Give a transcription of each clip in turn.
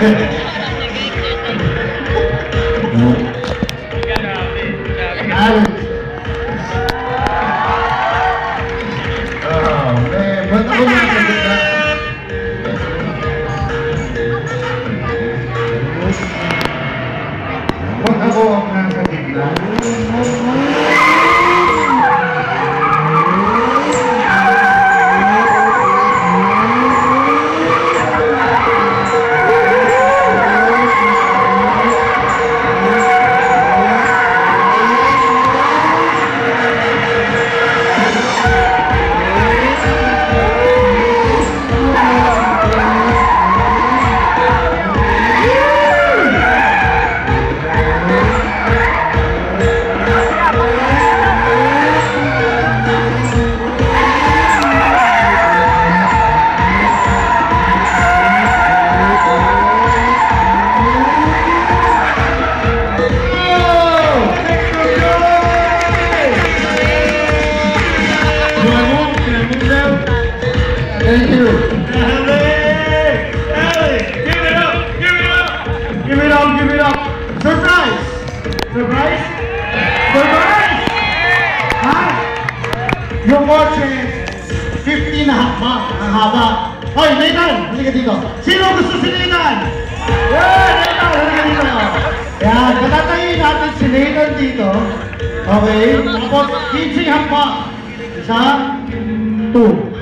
Alex. Oh, man. Ba't ako nakasagot na? Ba't ako ang nasa gitna? Thank you. Alex, give it up, give it up. Give it up, give it up. Surprise! Surprise? Surprise! Huh? You're watching 15 na haba. Ang haba. Hoy, Nathan! Halika dito. Sino gusto si Nathan? Yeah, Nathan! Halika dito. Yan, katatayin natin si Nathan dito. Okay? Tapos, 15 haba. Isa, 2.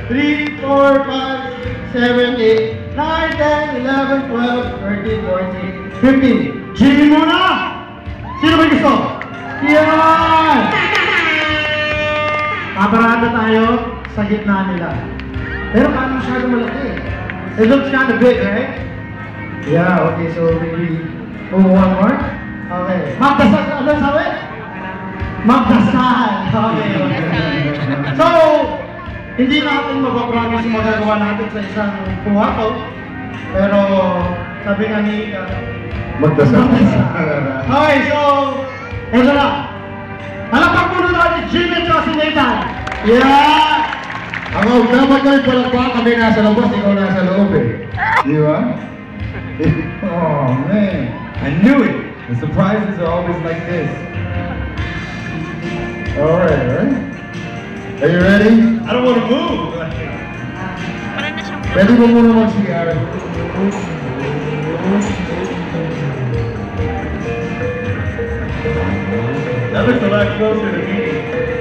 3, 4, 5, 7, 8, 9, 10, 11, 12, 13, 14, 15. Jimmy muna! Sino ba gusto? Yan! Paparada tayo sa gitna nila. Pero paano masyado malaki? It looks kind of big, right? Yeah, okay, so maybe one more? Okay. Magdasal, ano sabi? Magdasal! Okay, okay. So, hindi natin mapapromise yung magagawa natin sa isang buhato. Pero, sabi nga ni Ika, Magdasal. okay, so, ito na. Palakpak muna natin Jimmy at si Nathan. Yeah! Ako, dapat kayo palakpak, kami nasa labas, ikaw nasa loob eh. Di ba? Oh, man. I knew it! The surprises are always like this. Alright, alright. Are you ready? I don't want to move. Ready mo muna mag-CR. That looks a lot closer to me.